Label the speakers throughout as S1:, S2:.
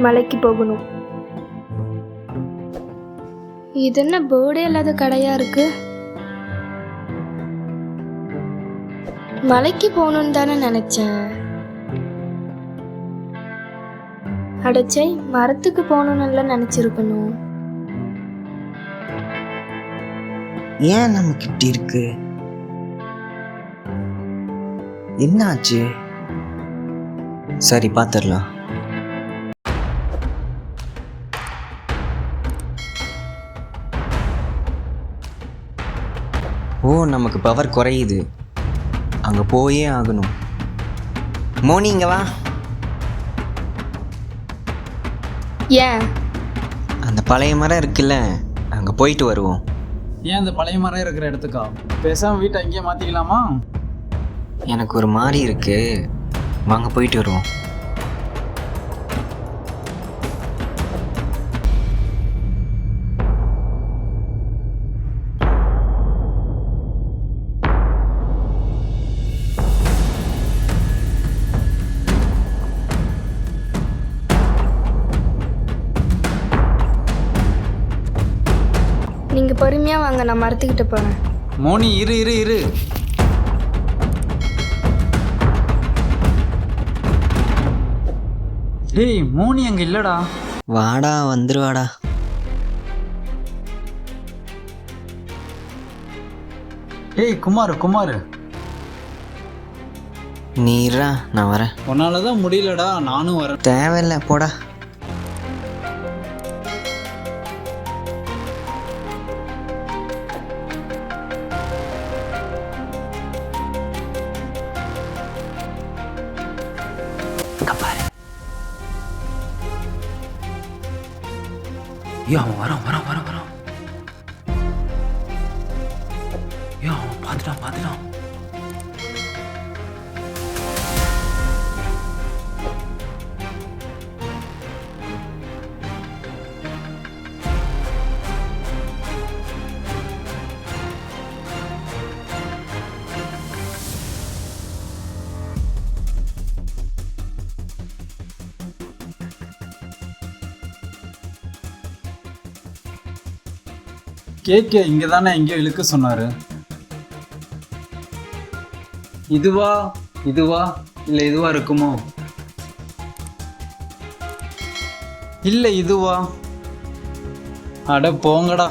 S1: மலைக்கு போகணும். இது என்ன போர்டே இல்லாத கடையா இருக்கு? மலைக்கு போகணும்னு தானே நினைச்சேன். அடைச்சை மரத்துக்கு போகணும்னு நினைச்சிருக்கணும்.
S2: ஏன் நமக்கு இப்படி இருக்கு? என்னாச்சு? சரி பார்த்துடலாம். ஓ, நமக்கு பவர் குறையுது. அங்கே போயே ஆகணும். மோனி இங்கே வா.
S1: ஏன்?
S2: அந்த பழைய மரம் இருக்குல்ல, அங்கே போயிட்டு வருவோம்.
S3: ஏன் அந்த பழைய மரம் இருக்கிற இடத்துக்கா? பேசாமல் வீட்டை அங்கேயே மாற்றிக்கலாமா?
S2: எனக்கு ஒரு மாதிரி இருக்கு. வாங்க போயிட்டு வருவோம்.
S1: நீங்க பொறுமையா வாங்க, நான் மரத்துக்கிட்ட போறேன்.
S3: மோனி இரு இரு இரு. டேய், மோனி அங்க இல்லடா.
S2: வாடா, வந்துருவாடா.
S3: டேய் குமார் குமார்,
S2: நீ இருடா, நான் வரேன்.
S3: உன்னால தான் முடியலடா, நானும் வரேன்.
S2: தேவையில்லை, போடா.
S3: ஐயோ, அவன் வரான் வரான் வரான் வரான். ஐயோ, அவன் பார்த்துட்டான். கேக்கே இங்கே தானே எங்கேயோ இழுக்க சொன்னாரு. இதுவா இல்லை இதுவா இருக்குமோ? இல்லை இதுவா? அட போங்கடா.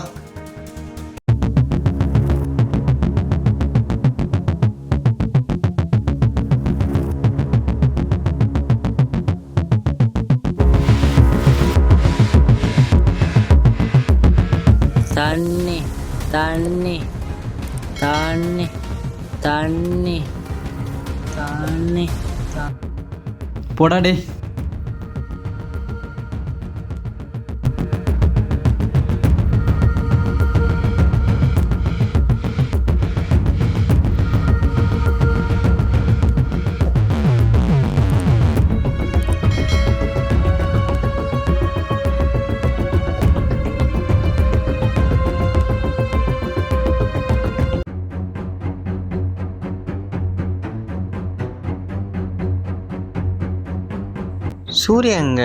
S4: தண்ணி தண்ணி தண்ணி தண்ணி தண்ணி
S3: போடா டே.
S2: சூர்யா எங்க?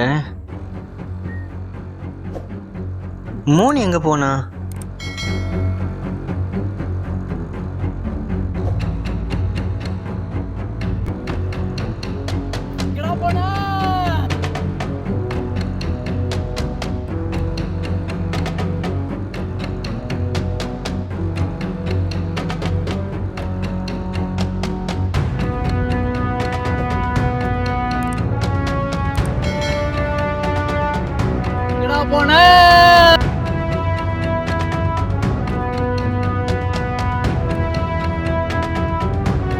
S2: மோனி எங்க போனா?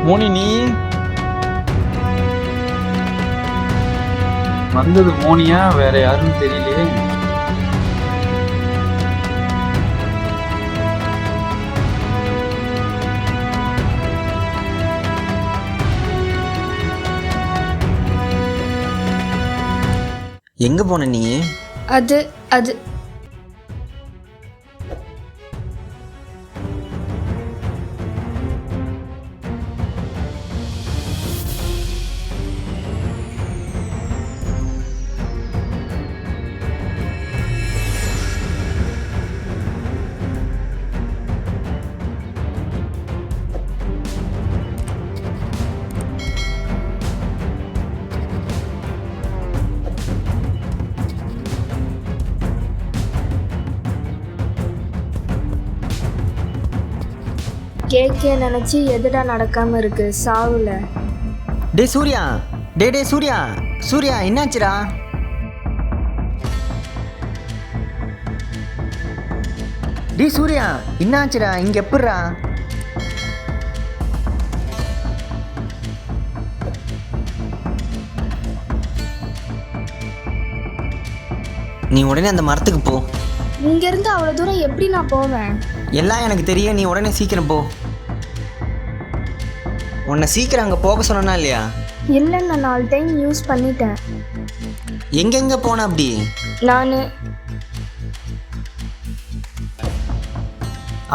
S3: மோனி நீ வந்தது மோனியா வேற யாருன்னு தெரியலையே.
S2: எங்க போன நீ?
S1: அது அது கேக்கே நினச்சி எதுடா நடக்காமல் இருக்கு சாவுல.
S2: டே சூர்யா, டே சூர்யா, சூர்யா என்னாச்சுடா? டே சூர்யா என்னாச்சுடா? இங்க எப்படிடா? நீ உடனே அந்த மரத்துக்கு போ.
S1: இங்கேருந்து அவ்வளோ தூரம் எப்படி நான் போவேன்?
S2: எல்லாம் எனக்கு தெரியும், நீ உடனே சீக்கிரம் போ. உன்னை சீக்கிரம் அங்கே போக சொன்னா இல்லையா?
S1: இல்லை, நான் 4 டைம் யூஸ் பண்ணிட்டேன்.
S2: எங்கெங்க போன அப்படி?
S1: நான்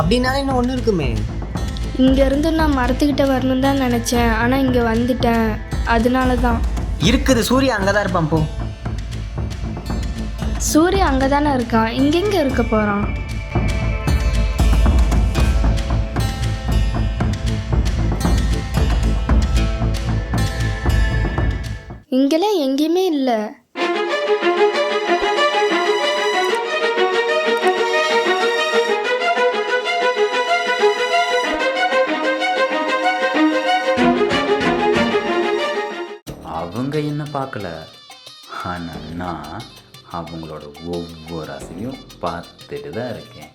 S2: அப்படின்னாலே இன்னும் ஒன்று இருக்குமே.
S1: இங்கேருந்து நான் மரத்துக்கிட்ட வரணும் தான் நினச்சேன், ஆனால் இங்கே வந்துட்டேன். அதனால தான்.
S2: இருக்குது, சூர்யா அங்கே தான் இருப்பான், போ.
S1: சூர்யா அங்கே தானே இருக்கான், இங்கெங்கே இருக்க போகிறான்? இங்கெல்லாம் எங்கேயுமே இல்லை.
S5: அவங்க என்ன பார்க்கல, ஆனால் நான் அவங்களோட ஒவ்வொரு அசையும் பார்த்துட்டு தான் இருக்கேன்.